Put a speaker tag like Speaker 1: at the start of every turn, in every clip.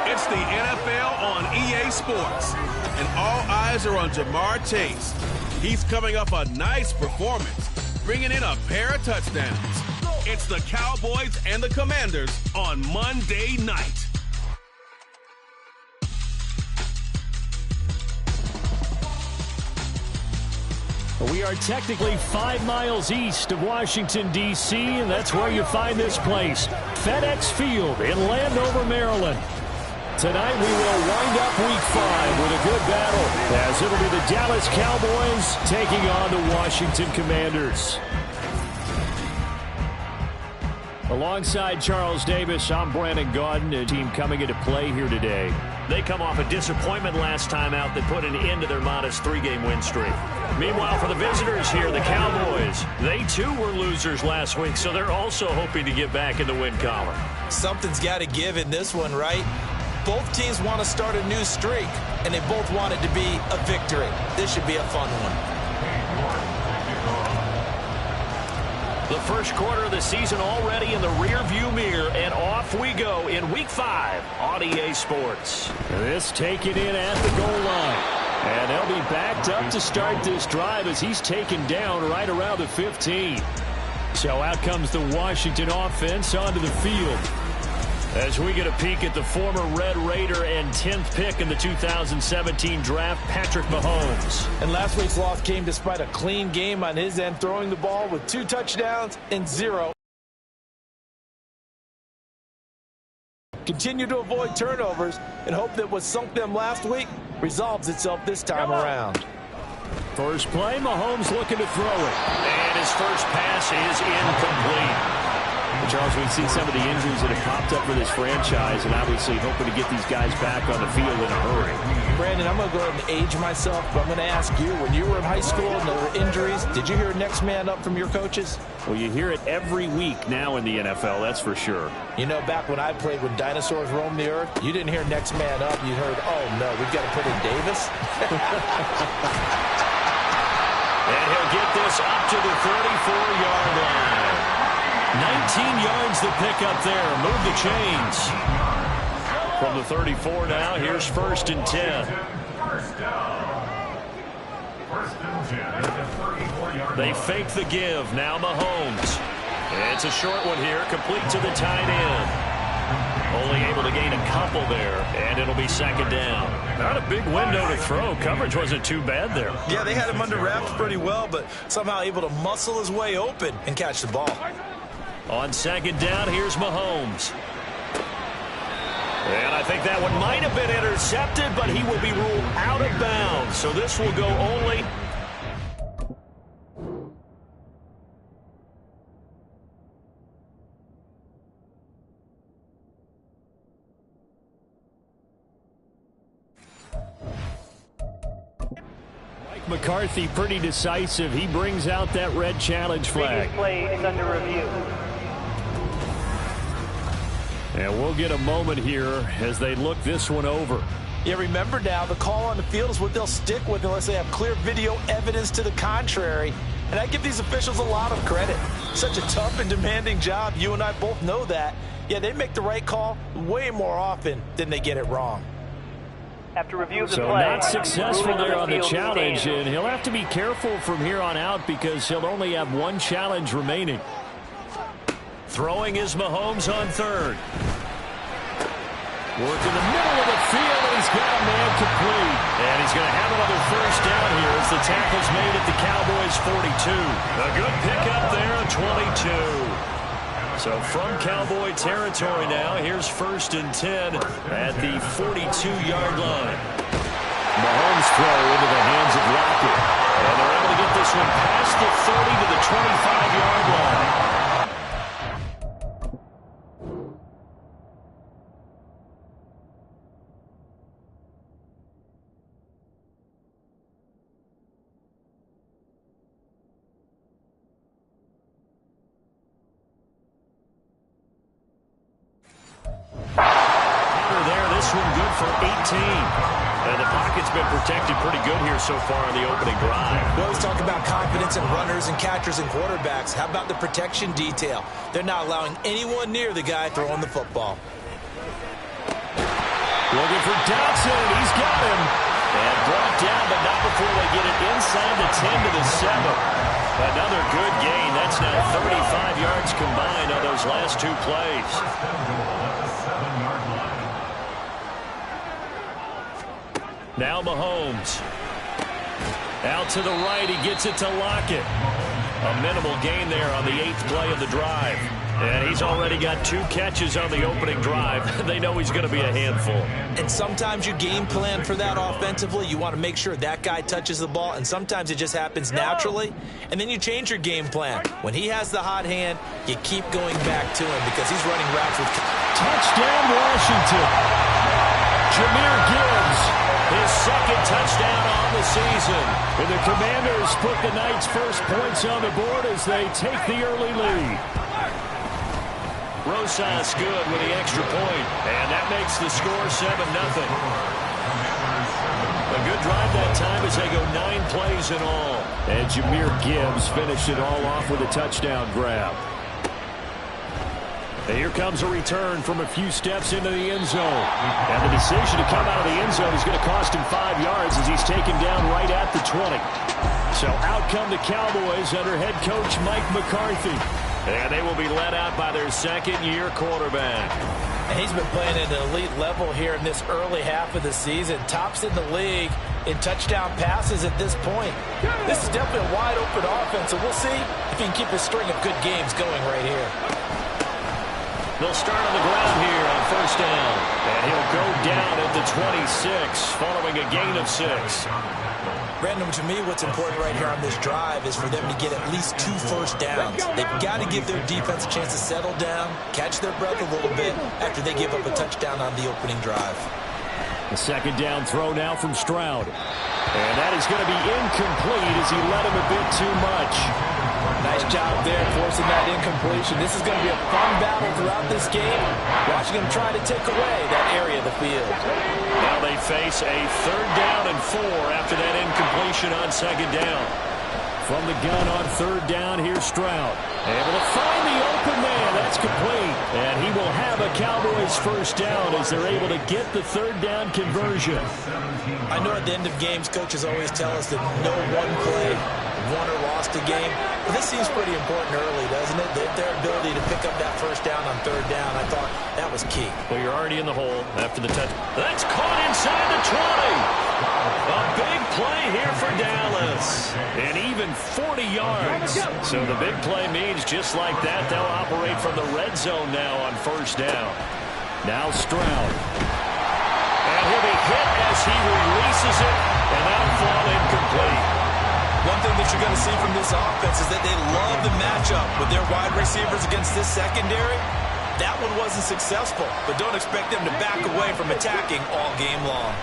Speaker 1: It's the NFL on EA Sports, and all eyes are on Jamar Chase. He's coming off a nice performance, bringing in a pair of touchdowns. It's the Cowboys and the Commanders on Monday night.
Speaker 2: We are technically 5 miles east of Washington, D.C., and that's where you find this place, FedEx Field in Landover, Maryland. Tonight we will wind up Week 5 with a good battle, as it'll be the Dallas Cowboys taking on the Washington Commanders. Alongside Charles Davis, I'm Brandon Gaudin, a team coming into play here today. They come off a disappointment last time out that put an end to their modest 3-game win streak. Meanwhile, for the visitors here, the Cowboys, they too were losers last week, so they're also hoping to get back in the win column.
Speaker 3: Something's got to give in this one, right? Both teams want to start a new streak, and they both want it to be a victory. This should be a fun one.
Speaker 2: The first quarter of the season already in the rearview mirror, and off we go in Week 5 on EA Sports. This taken in at the goal line. And they'll be backed up to start this drive as he's taken down right around the 15. So out comes the Washington offense onto the field. As we get a peek at the former Red Raider and 10th pick in the 2017 draft, Patrick Mahomes.
Speaker 3: And last week's loss came despite a clean game on his end, throwing the ball with 2 touchdowns and 0. Continue to avoid turnovers and hope that what sunk them last week resolves itself this time around.
Speaker 2: First play, Mahomes looking to throw it. And his first pass is incomplete. Charles, we've seen some of the injuries that have popped up for this franchise, and obviously hoping to get these guys back on the field in a hurry.
Speaker 3: Brandon, I'm going to go ahead and age myself, but I'm going to ask you, when you were in high school and there were injuries, did you hear next man up from your coaches?
Speaker 2: Well, you hear it every week now in the NFL, that's for sure.
Speaker 3: You know, back when I played when dinosaurs roamed the earth, you didn't hear next man up. You heard, oh, no, we've got to put in Davis.
Speaker 2: And he'll get this up to the 34-yard line. 19 yards to pick up there. Move the chains. From the 34 now, here's 1st and 10. They fake the give. Now Mahomes. It's a short one here, complete to the tight end. Only able to gain a couple there, and it'll be 2nd down. Not a big window to throw. Coverage wasn't too bad there.
Speaker 3: Yeah, they had him under wraps pretty well, but somehow able to muscle his way open and catch the ball.
Speaker 2: On 2nd down, here's Mahomes. And I think that one might have been intercepted, but he will be ruled out of bounds. So this will go only. Mike McCarthy pretty decisive. He brings out that red challenge flag.
Speaker 4: Previous play is under review.
Speaker 2: And we'll get a moment here as they look this one over.
Speaker 3: Yeah, remember now, the call on the field is what they'll stick with unless they have clear video evidence to the contrary. And I give these officials a lot of credit. Such a tough and demanding job. You and I both know that. Yeah, they make the right call way more often than they get it wrong.
Speaker 4: After review of the
Speaker 2: so
Speaker 4: play,
Speaker 2: not successful there on the challenge,
Speaker 4: stand.
Speaker 2: and he'll have to be careful from here on out because he'll only have one challenge remaining. Throwing is Mahomes on third. Work in the middle of the field, and he's got a man complete. And he's going to have another first down here as the tackle's made at the Cowboys' 42. A good pickup there at 22. So from Cowboy territory now, here's 1st and 10 at the 42-yard line. Mahomes throw into the hands of Lockett. And they're able to get this one past the 30 to the 25-yard line. For 18. And the pocket's been protected pretty good here so far in the opening drive.
Speaker 3: We always talk about confidence in runners and catchers and quarterbacks. How about the protection detail? They're not allowing anyone near the guy throwing the football.
Speaker 2: Looking for Dodson. He's got him. And brought down, but not before they get it inside the 10 to the 7. Another good gain. That's now 35 yards combined on those last two plays. Now Mahomes. Out to the right. He gets it to Lockett. A minimal gain there on the 8th play of the drive. And he's already got 2 catches on the opening drive. They know he's going to be a handful.
Speaker 3: And sometimes you game plan for that offensively. You want to make sure that guy touches the ball. And sometimes it just happens naturally. And then you change your game plan. When he has the hot hand, you keep going back to him because he's running routes with...
Speaker 2: Touchdown, Washington. Jahmyr Gibbs. His second touchdown on the season. And the Commanders put the night's first points on the board as they take the early lead. Rosas good with the extra point. And that makes the score 7-0. A good drive that time as they go 9 plays in all. And Jahmyr Gibbs finished it all off with a touchdown grab. And here comes a return from a few steps into the end zone. And the decision to come out of the end zone is going to cost him 5 yards as he's taken down right at the 20. So out come the Cowboys under head coach Mike McCarthy. And they will be led out by their second-year quarterback.
Speaker 3: And he's been playing at an elite level here in this early half of the season. Tops in the league in touchdown passes at this point. This is definitely a wide-open offense, and we'll see if he can keep a string of good games going right here.
Speaker 2: They'll start on the ground here on first down. And he'll go down at the 26 following a gain of 6.
Speaker 3: Brandon, to me, what's important right here on this drive is for them to get at least 2 first downs. They've got to give their defense a chance to settle down, catch their breath a little bit after they give up a touchdown on the opening drive.
Speaker 2: The second down throw now from Stroud. And that is going to be incomplete as he led him a bit too much.
Speaker 3: Nice job there forcing that incompletion. This is going to be a fun battle throughout this game. Watching him try to take away that area of the field.
Speaker 2: Now they face a 3rd down and 4 after that incompletion on second down. From the gun on 3rd down, here's Stroud. Able to find the open man. That's complete. And he will have a Cowboys first down as they're able to get the 3rd down conversion.
Speaker 3: I know at the end of games, coaches always tell us that no one play won or lost a game. But this seems pretty important early, doesn't it? Their ability to pick up that first down on 3rd down, I thought that was key.
Speaker 2: Well, you're already in the hole after the touch. That's caught inside the 20. A big play here for Dallas. And even 40 yards. So the big play means just like that, they'll operate from the red zone now on first down. Now Stroud. And he'll be hit as he releases it. And that'll fall incomplete.
Speaker 3: One thing that you're going to see from this offense is that they love the matchup with their wide receivers against this secondary. That one wasn't successful, but don't expect them to back away from attacking all game long.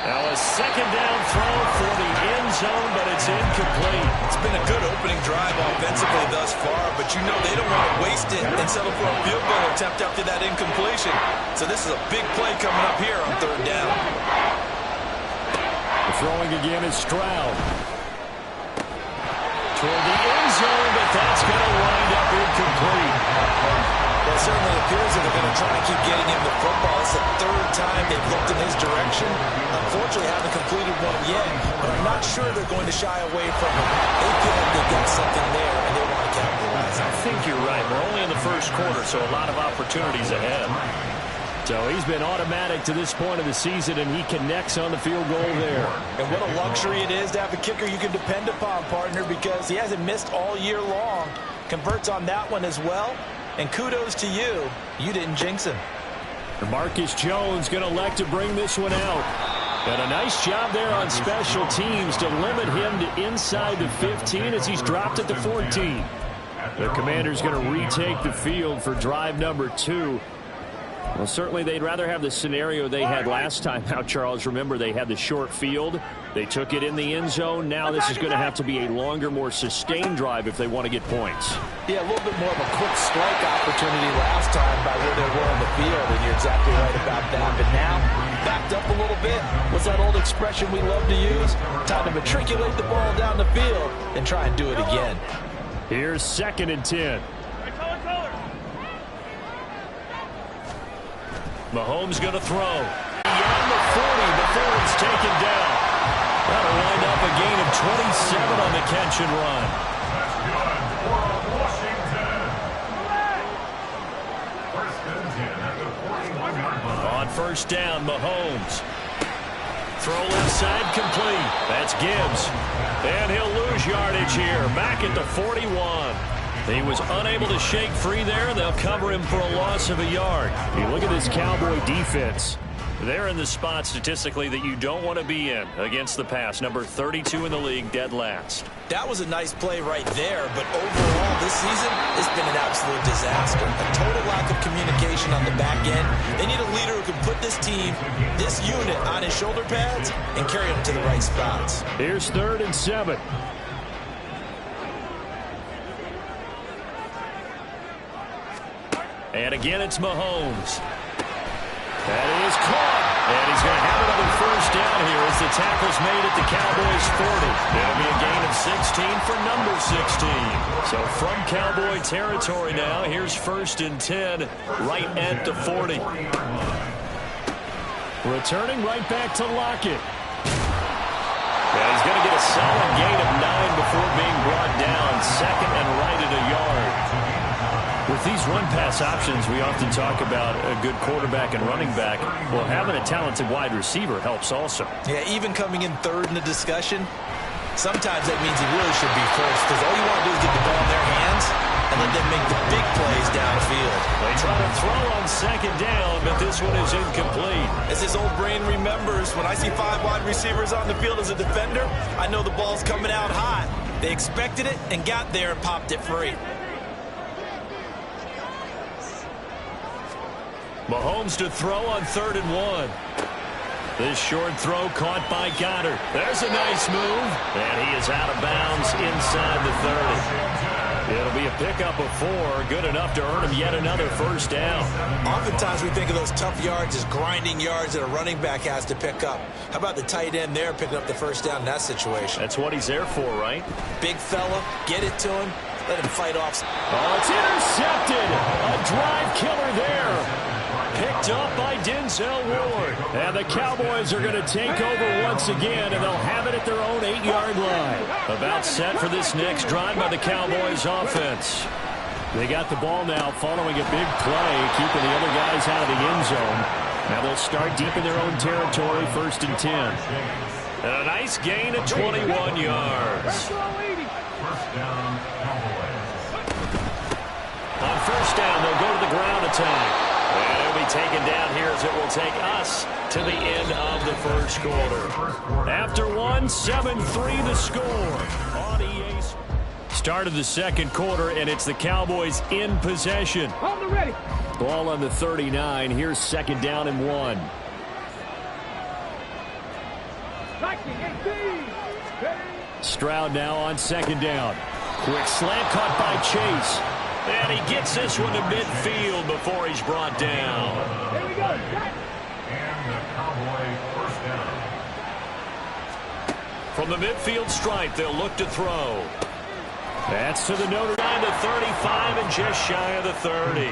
Speaker 2: Now a second down throw for the end zone, but it's incomplete.
Speaker 3: It's been a good opening drive offensively thus far, but you know they don't want to waste it and settle for a field goal attempt after that incompletion. So this is a big play coming up here on third down.
Speaker 2: The throwing again is Stroud. Toward the end zone, but that's going to wind up incomplete.
Speaker 3: Well, it certainly appears that they're going to try and keep getting him the football. It's the third time they've looked in his direction. Unfortunately, haven't completed one yet, but I'm not sure they're going to shy away from it. They feel like they've got something there, and they want to capitalize on it.
Speaker 2: I think you're right. We're only in the first quarter, so a lot of opportunities ahead. So he's been automatic to this point of the season, and he connects on the field goal there.
Speaker 3: And what a luxury it is to have a kicker you can depend upon, partner, because he hasn't missed all year long. Converts on that one as well. And kudos to you. You didn't jinx him.
Speaker 2: Marcus Jones going to elect to bring this one out. And a nice job there on special teams to limit him to inside the 15 as he's dropped at the 14. The Commanders going to retake the field for drive number 2. Well, certainly they'd rather have the scenario they had last time out, Charles. Remember, they had the short field. They took it in the end zone. Now this is going to have to be a longer, more sustained drive if they want to get points.
Speaker 3: Yeah, a little bit more of a quick strike opportunity last time by where they were on the field, and you're exactly right about that. But now, backed up a little bit. What's that old expression we love to use? Time to matriculate the ball down the field and try and do it again.
Speaker 2: Here's 2nd and 10. Mahomes going to throw. Beyond the 40 before it's taken down. That'll wind up a gain of 27 on the catch and run. On first down, Mahomes. Throw left side complete. That's Gibbs. And he'll lose yardage here. Back at the 41. He was unable to shake free there. They'll cover him for a loss of a yard. You look at this Cowboy defense. They're in the spot statistically that you don't want to be in against the pass. Number 32 in the league, dead last.
Speaker 3: That was a nice play right there, but overall this season, it's been an absolute disaster. A total lack of communication on the back end. They need a leader who can put this team, this unit, on his shoulder pads and carry them to the right spots.
Speaker 2: Here's 3rd and 7. And again, it's Mahomes. That is caught. And he's going to have another first down here as the tackle's made at the Cowboys 40. It'll be a gain of 16 for number 16. So from Cowboy territory now, here's 1st and 10 right at the 40. Returning right back to Lockett. And he's going to get a solid gain of 9 before being brought down. 2nd and right at a yard. With these run-pass options, we often talk about a good quarterback and running back. Well, having a talented wide receiver helps also.
Speaker 3: Yeah, even coming in 3rd in the discussion, sometimes that means he really should be first, because all you want to do is get the ball in their hands and let them make the big plays downfield.
Speaker 2: They try to throw on 2nd down, but this one is incomplete.
Speaker 3: As his old brain remembers, when I see 5 wide receivers on the field as a defender, I know the ball's coming out hot. They expected it and got there and popped it free.
Speaker 2: Mahomes to throw on 3rd and 1. This short throw caught by Goddard. There's a nice move, and he is out of bounds inside the 30. It'll be a pickup of 4, good enough to earn him yet another first down.
Speaker 3: Oftentimes we think of those tough yards as grinding yards that a running back has to pick up. How about the tight end there picking up the first down in that situation?
Speaker 2: That's what he's there for, right?
Speaker 3: Big fella, get it to him, let him fight off.
Speaker 2: Oh, it's intercepted. A drive killer there. Picked up by Denzel Ward. And the Cowboys are going to take over once again, and they'll have it at their own 8-yard line. About set for this next drive by the Cowboys offense. They got the ball now following a big play, keeping the other guys out of the end zone. Now they'll start deep in their own territory, 1st and 10. And a nice gain of 21 yards. On first down, they'll go to the ground attack. And it'll be taken down here as it will take us to the end of the first quarter. After 1, 7-3 the score. On EA. Start of the second quarter, and it's the Cowboys in possession.
Speaker 5: On the ready.
Speaker 2: Ball on the 39. Here's 2nd down and 1. Stroud now on second down. Quick slant caught by Chase. And he gets this one to midfield before he's brought down.
Speaker 5: Here we go. And the Cowboy first down.
Speaker 2: From the midfield stripe, they'll look to throw. That's to the Notre Dame, the 35 and just shy of the 30.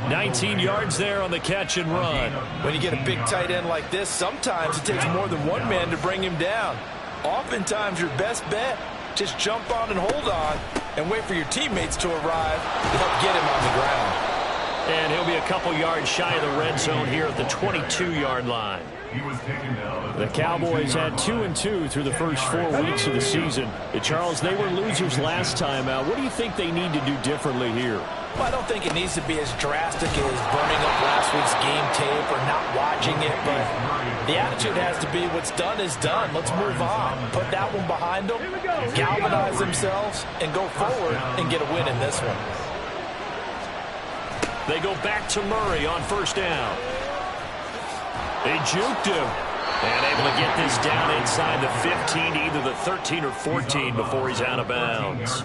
Speaker 2: 19 yards there on the catch and run.
Speaker 3: When you get a big tight end like this, sometimes it takes more than one man to bring him down. Oftentimes, your best bet, just jump on and hold on and wait for your teammates to arrive to help get him on the ground.
Speaker 2: And he'll be a couple yards shy of the red zone here at the 22-yard line. The Cowboys had 2-2 through the first 4 weeks of the season. Charles, they were losers last time out. What do you think they need to do differently here?
Speaker 3: Well, I don't think it needs to be as drastic as burning up last week's game tape or not watching it, but the attitude has to be what's done is done. Let's move on. Put that one behind them, galvanize themselves, and go forward and get a win in this one.
Speaker 2: They go back to Murray on first down. They juked him. And able to get this down inside the 15, either the 13 or 14 before he's out of bounds.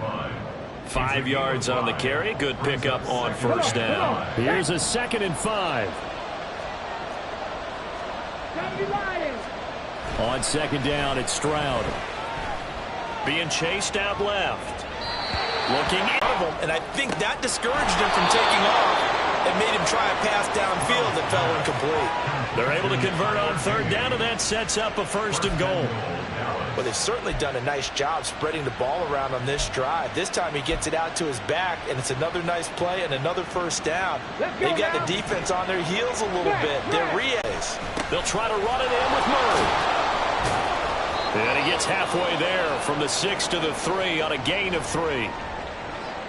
Speaker 2: 5 yards on the carry. Good pickup on first down. Here's a 2nd and 5. On second down, it's Stroud. Being chased out left. Looking in.
Speaker 3: And I think that discouraged him from taking off and made him try a pass downfield that fell incomplete.
Speaker 2: They're able to convert on third down, and that sets up a 1st and goal.
Speaker 3: Well, they've certainly done a nice job spreading the ball around on this drive. This time he gets it out to his back, and it's another nice play and another 1st down. They've got the defense on their heels a little bit. They're Rios.
Speaker 2: They'll try to run it in with Murray. And he gets halfway there from the 6 to the 3 on a gain of 3.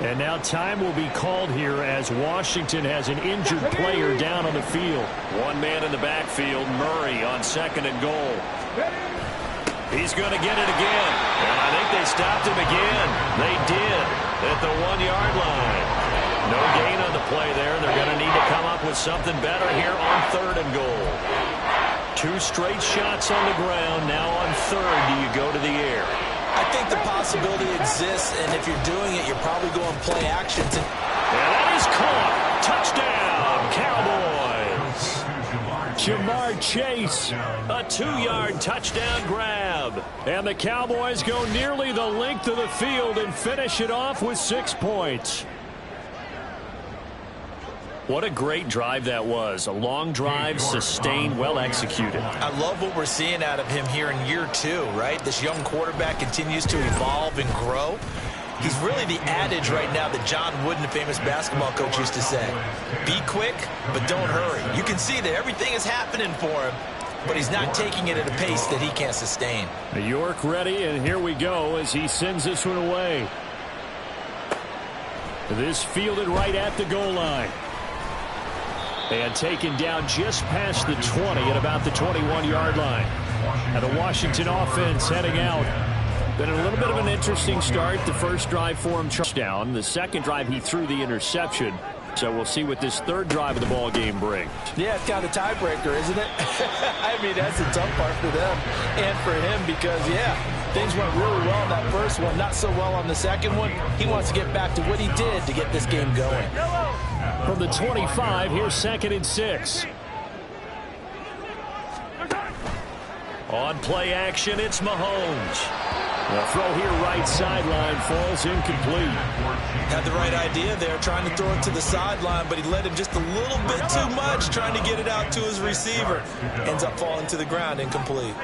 Speaker 2: And now time will be called here as Washington has an injured player down on the field. One man in the backfield, Murray on 2nd and goal. He's going to get it again. And I think they stopped him again. They did at the 1-yard line. No gain on the play there. They're going to need to come up with something better here on 3rd and goal. 2 straight shots on the ground. Now on 3rd, do you go to the air?
Speaker 3: I think the possibility exists, and if you're doing it, you're probably going play action.
Speaker 2: And that is caught. Touchdown, Cowboys. Jamar Chase, a 2-yard touchdown grab. And the Cowboys go nearly the length of the field and finish it off with 6 points. What a great drive that was. A long drive, sustained, well executed.
Speaker 3: I love what we're seeing out of him here in year 2, right? This young quarterback continues to evolve and grow. He's really the adage right now that John Wooden, the famous basketball coach, used to say. Be quick, but don't hurry. You can see that everything is happening for him, but he's not taking it at a pace that he can't sustain.
Speaker 2: York ready, and here we go as he sends this one away. This fielded right at the goal line. And taken down just past the 20 at about the 21-yard line. Now the Washington offense heading out. Been a little bit of an interesting start. The first drive for him, touchdown. The second drive, he threw the interception. So we'll see what this 3rd drive of the ball game brings.
Speaker 3: Yeah, it's kind of a tiebreaker, isn't it? I mean, that's a tough part for them and for him because, yeah, things went really well in that first one, not so well on the second one. He wants to get back to what he did to get this game going.
Speaker 2: From the 25, here's 2nd and 6. On play action, it's Mahomes. The throw here right sideline falls incomplete.
Speaker 3: Had the right idea there, trying to throw it to the sideline, but he led him just a little bit too much, trying to get it out to his receiver. Ends up falling to the ground, incomplete.